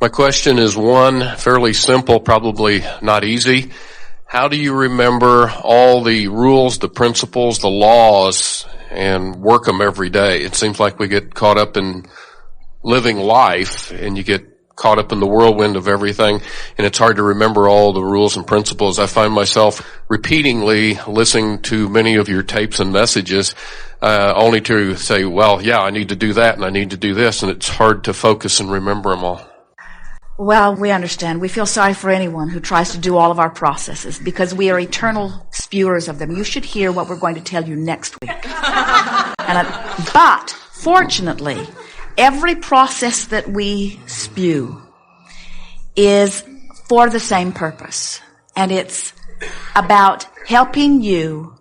My question is one, fairly simple, probably not easy. How do you remember all the rules, the principles, the laws, and work them every day? It seems like we get caught up in living life, and you get caught up in the whirlwind of everything, and it's hard to remember all the rules and principles. I find myself repeatedly listening to many of your tapes and messages, only to say, well, yeah, I need to do that, and I need to do this, and it's hard to focus and remember them all. Well, we understand. We feel sorry for anyone who tries to do all of our processes because we are eternal spewers of them. You should hear what we're going to tell you next week. But fortunately, every process that we spew is for the same purpose. And it's about helping you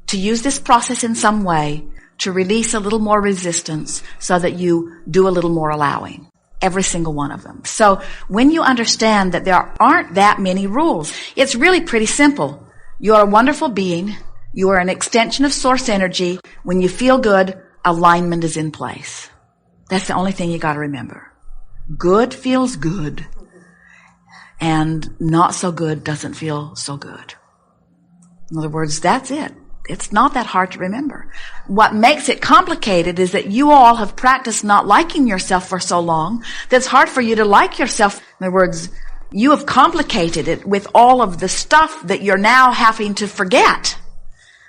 to use this process in some way to release a little more resistance so that you do a little more allowing. Every single one of them. So when you understand that there aren't that many rules, it's really pretty simple. You are a wonderful being. You are an extension of source energy. When you feel good, alignment is in place. That's the only thing you got to remember. Good feels good, and not so good doesn't feel so good. In other words, that's it. It's not that hard to remember. What makes it complicated is that you all have practiced not liking yourself for so long that it's hard for you to like yourself. In other words, you have complicated it with all of the stuff that you're now having to forget.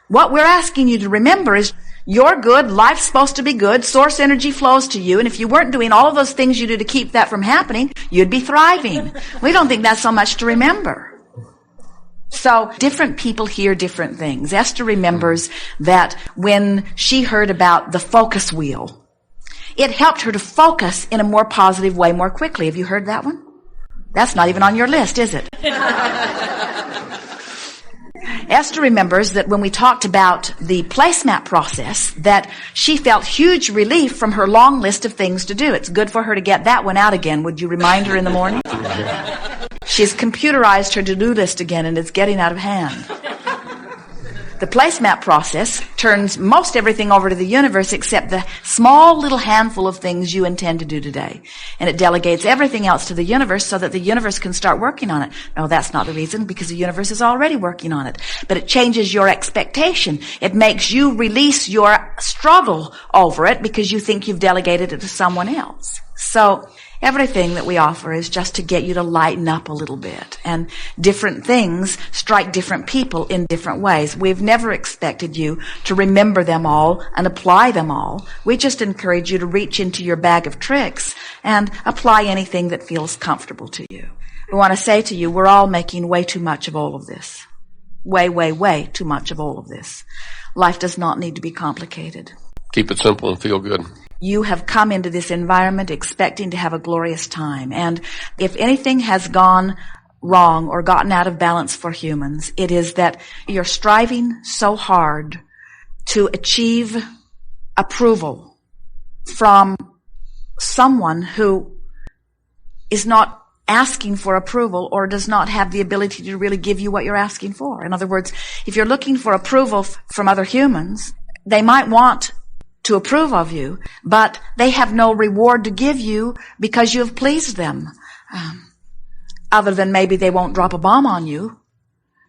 What we're asking you to remember is you're good, life's supposed to be good, source energy flows to you, and if you weren't doing all of those things you do to keep that from happening, you'd be thriving. We don't think that's so much to remember. So different people hear different things. Esther remembers that when she heard about the focus wheel, it helped her to focus in a more positive way more quickly. Have you heard that one? That's not even on your list, is it? Esther remembers that when we talked about the placemat process, that she felt huge relief from her long list of things to do. It's good for her to get that one out again. Would you remind her in the morning? She's computerized her to-do list again, and it's getting out of hand. The placemat process turns most everything over to the universe except the small little handful of things you intend to do today. And it delegates everything else to the universe so that the universe can start working on it. No, that's not the reason, because the universe is already working on it. But it changes your expectation. It makes you release your struggle over it because you think you've delegated it to someone else. So everything that we offer is just to get you to lighten up a little bit. And different things strike different people in different ways. We've never expected you to remember them all and apply them all. We just encourage you to reach into your bag of tricks and apply anything that feels comfortable to you. We want to say to you, we're all making way too much of all of this. Way, way, way too much of all of this. Life does not need to be complicated. Keep it simple and feel good. You have come into this environment expecting to have a glorious time. And if anything has gone wrong or gotten out of balance for humans, it is that you're striving so hard to achieve approval from someone who is not asking for approval or does not have the ability to really give you what you're asking for. In other words, if you're looking for approval from other humans, they might want to approve of you, but they have no reward to give you because you have pleased them. Other than maybe they won't drop a bomb on you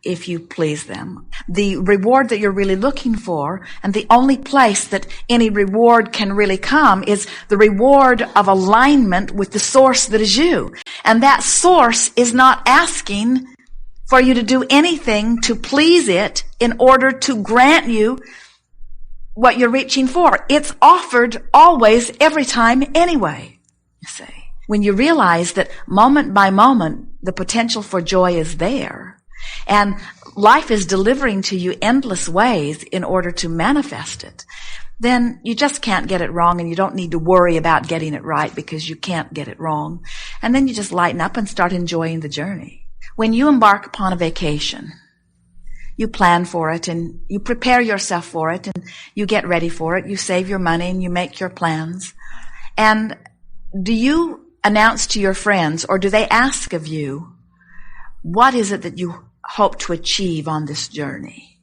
if you please them. The reward that you're really looking for, and the only place that any reward can really come, is the reward of alignment with the source that is you. And that source is not asking for you to do anything to please it in order to grant you what you're reaching for. It's offered always, every time, anyway, you see. When you realize that moment by moment, the potential for joy is there, and life is delivering to you endless ways in order to manifest it, then you just can't get it wrong, and you don't need to worry about getting it right because you can't get it wrong. And then you just lighten up and start enjoying the journey. When you embark upon a vacation, you plan for it and you prepare yourself for it and you get ready for it. You save your money and you make your plans. And do you announce to your friends, or do they ask of you, what is it that you hope to achieve on this journey?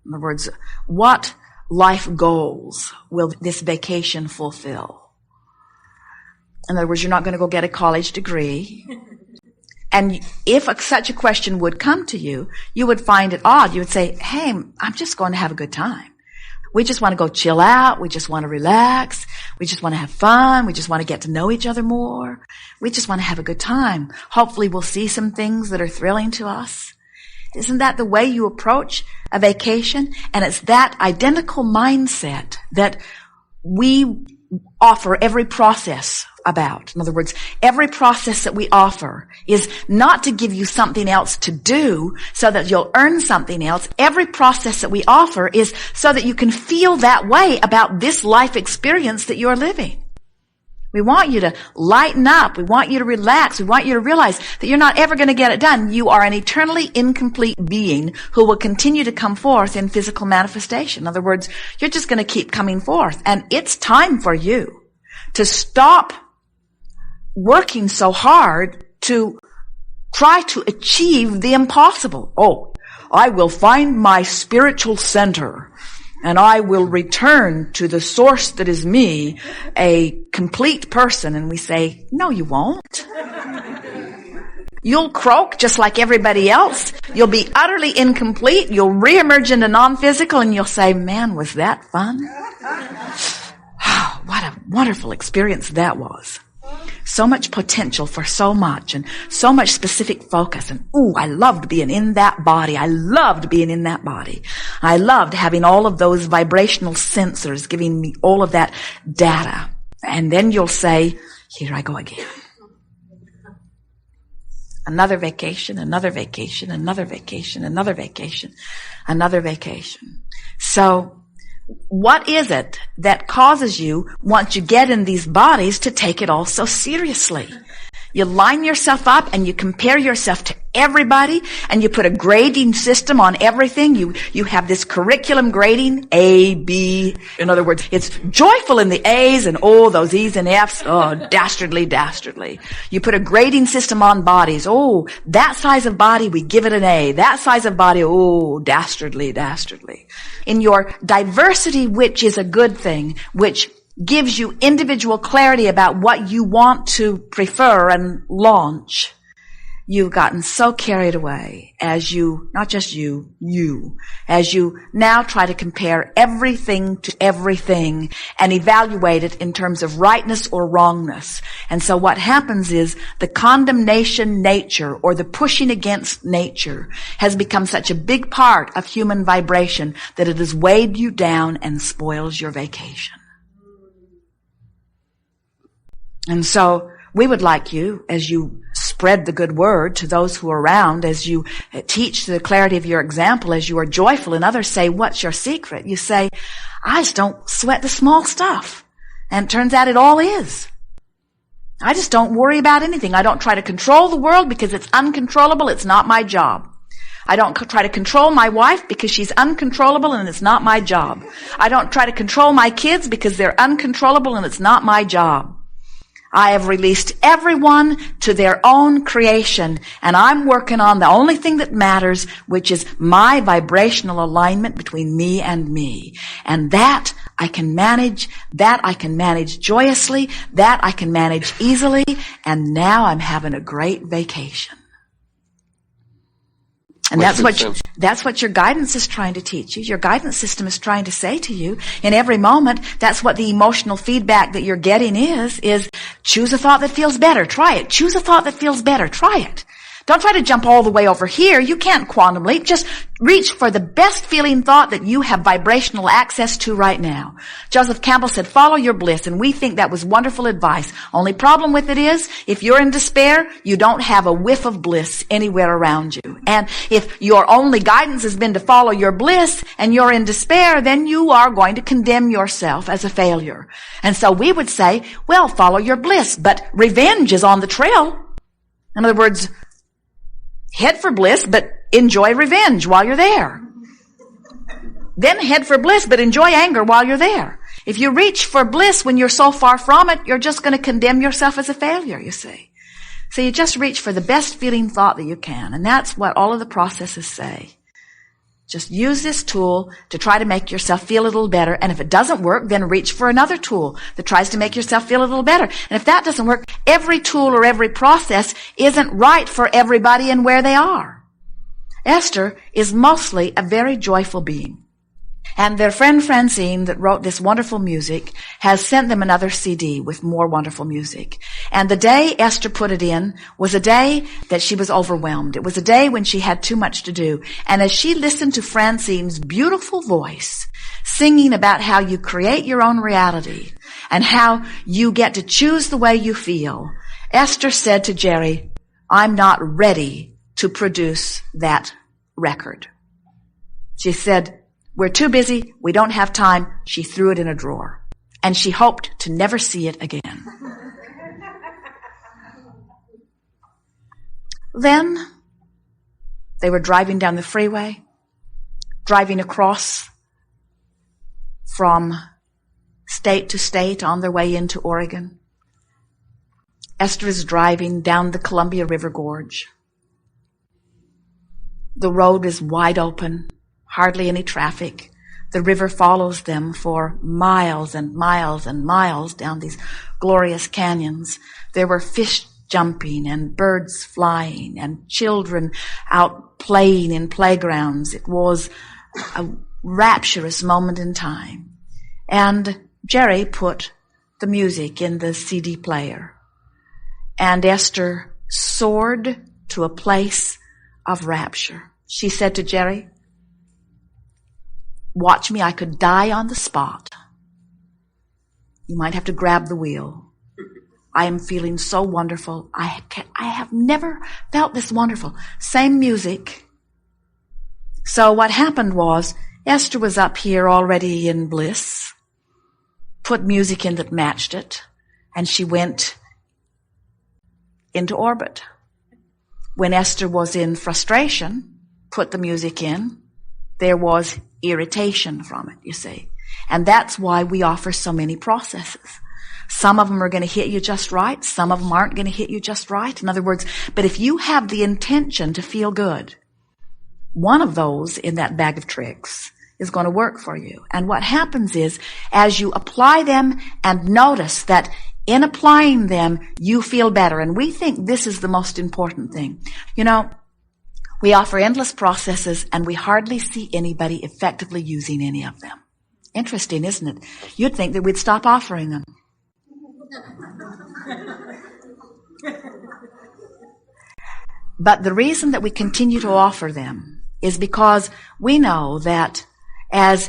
In other words, what life goals will this vacation fulfill? In other words, you're not going to go get a college degree. And if such a question would come to you, you would find it odd. You would say, hey, I'm just going to have a good time. We just want to go chill out. We just want to relax. We just want to have fun. We just want to get to know each other more. We just want to have a good time. Hopefully we'll see some things that are thrilling to us. Isn't that the way you approach a vacation? And it's that identical mindset that we offer every process about. In other words, every process that we offer is not to give you something else to do so that you'll earn something else. Every process that we offer is so that you can feel that way about this life experience that you're living. We want you to lighten up. We want you to relax. We want you to realize that you're not ever going to get it done. You are an eternally incomplete being who will continue to come forth in physical manifestation. In other words, you're just going to keep coming forth. And it's time for you to stop working so hard to try to achieve the impossible. Oh, I will find my spiritual center and I will return to the source that is me, a complete person. And we say, no, you won't. You'll croak just like everybody else. You'll be utterly incomplete. You'll reemerge into non-physical and you'll say, man, was that fun? What a wonderful experience that was. So much potential for so much and so much specific focus. And I loved being in that body. I loved being in that body. I loved having all of those vibrational sensors giving me all of that data. And then you'll say, here I go again. Another vacation, another vacation, another vacation, another vacation, another vacation. So what is it that causes you, once you get in these bodies, to take it all so seriously? You line yourself up and you compare yourself to everybody and you put a grading system on everything. You have this curriculum grading, A, B. In other words, it's joyful in the A's and those E's and F's. Dastardly, dastardly. You put a grading system on bodies. That size of body, we give it an A. That size of body, dastardly, dastardly. In your diversity, which is a good thing, which gives you individual clarity about what you want to prefer and launch, you've gotten so carried away as you, not just you, as you now try to compare everything to everything and evaluate it in terms of rightness or wrongness. And so what happens is the condemnation nature or the pushing against nature has become such a big part of human vibration that it has weighed you down and spoils your vacation. And so we would like you, as you spread the good word to those who are around, as you teach the clarity of your example, as you are joyful and others say, what's your secret? You say, I just don't sweat the small stuff. And it turns out it all is. I just don't worry about anything. I don't try to control the world because it's uncontrollable. It's not my job. I don't try to control my wife because she's uncontrollable and it's not my job. I don't try to control my kids because they're uncontrollable and it's not my job. I have released everyone to their own creation, and I'm working on the only thing that matters, which is my vibrational alignment between me and me. And that I can manage, that I can manage joyously, that I can manage easily, and now I'm having a great vacation. And that's what your guidance is trying to teach you. Your guidance system is trying to say to you in every moment. That's what the emotional feedback that you're getting is choose a thought that feels better. Try it. Choose a thought that feels better. Try it. Don't try to jump all the way over here. You can't quantum leap. Just reach for the best feeling thought that you have vibrational access to right now. Joseph Campbell said, follow your bliss, and we think that was wonderful advice. Only problem with it is, if you're in despair, you don't have a whiff of bliss anywhere around you. And if your only guidance has been to follow your bliss and you're in despair, then you are going to condemn yourself as a failure. And so we would say, well, follow your bliss, but revenge is on the trail. In other words, head for bliss, but enjoy revenge while you're there. Then head for bliss, but enjoy anger while you're there. If you reach for bliss when you're so far from it, you're just going to condemn yourself as a failure, you see. So you just reach for the best feeling thought that you can. And that's what all of the processes say. Just use this tool to try to make yourself feel a little better. And if it doesn't work, then reach for another tool that tries to make yourself feel a little better. And if that doesn't work, every tool or every process isn't right for everybody and where they are. Esther is mostly a very joyful being. And their friend Francine that wrote this wonderful music has sent them another CD with more wonderful music. And the day Esther put it in was a day that she was overwhelmed. It was a day when she had too much to do. And as she listened to Francine's beautiful voice singing about how you create your own reality and how you get to choose the way you feel, Esther said to Jerry, I'm not ready to produce that record. She said, we're too busy. We don't have time. She threw it in a drawer. And she hoped to never see it again. Then they were driving down the freeway, driving across from state to state on their way into Oregon. Esther is driving down the Columbia River Gorge. The road is wide open. Hardly any traffic. The river follows them for miles and miles and miles down these glorious canyons. There were fish jumping and birds flying and children out playing in playgrounds. It was a rapturous moment in time. And Jerry put the music in the CD player. And Esther soared to a place of rapture. She said to Jerry, watch me, I could die on the spot. You might have to grab the wheel. I am feeling so wonderful. I have never felt this wonderful. Same music. So what happened was, Esther was up here already in Bliss, put music in that matched it, and she went into orbit. When Esther was in frustration, put the music in, there was irritation from it, you see. And that's why we offer so many processes. Some of them are going to hit you just right. Some of them aren't going to hit you just right. In other words, but if you have the intention to feel good, one of those in that bag of tricks is going to work for you. And what happens is, as you apply them and notice that in applying them, you feel better. And we think this is the most important thing. You know, we offer endless processes, and we hardly see anybody effectively using any of them. Interesting, isn't it? You'd think that we'd stop offering them. But the reason that we continue to offer them is because we know that as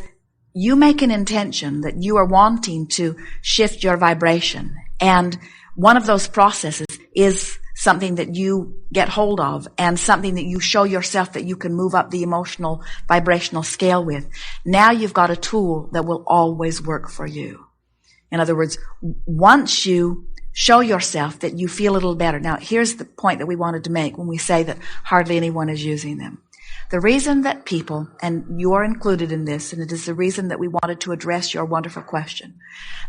you make an intention that you are wanting to shift your vibration, and one of those processes is something that you get hold of and something that you show yourself that you can move up the emotional vibrational scale with. Now you've got a tool that will always work for you. In other words, once you show yourself that you feel a little better. Now, here's the point that we wanted to make when we say that hardly anyone is using them. The reason that people, and you are included in this, and it is the reason that we wanted to address your wonderful question,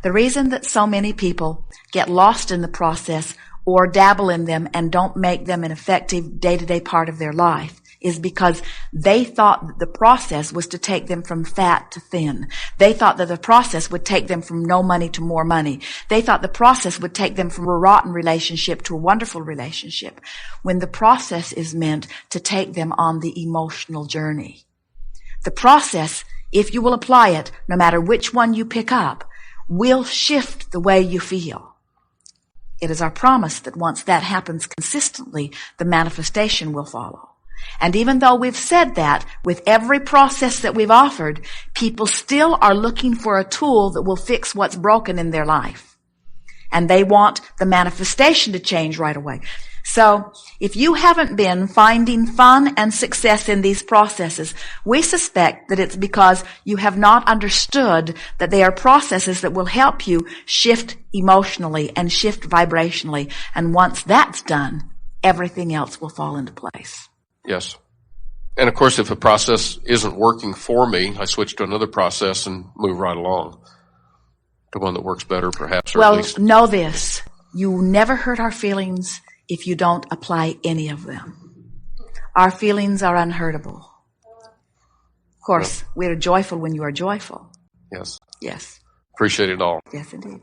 the reason that so many people get lost in the process or dabble in them and don't make them an effective day-to-day part of their life is because they thought that the process was to take them from fat to thin. They thought that the process would take them from no money to more money. They thought the process would take them from a rotten relationship to a wonderful relationship, when the process is meant to take them on the emotional journey. The process, if you will apply it, no matter which one you pick up, will shift the way you feel. It is our promise that once that happens consistently, the manifestation will follow. And even though we've said that, with every process that we've offered, people still are looking for a tool that will fix what's broken in their life. And they want the manifestation to change right away. So, if you haven't been finding fun and success in these processes, we suspect that it's because you have not understood that they are processes that will help you shift emotionally and shift vibrationally. And once that's done, everything else will fall into place. Yes. And of course, if a process isn't working for me, I switch to another process and move right along to one that works better, perhaps. Or well, at least. Know this. You never hurt our feelings if you don't apply any of them. Our feelings are unhurtable. course, we are joyful when you are joyful. Yes. Yes. Appreciate it all. Yes, indeed.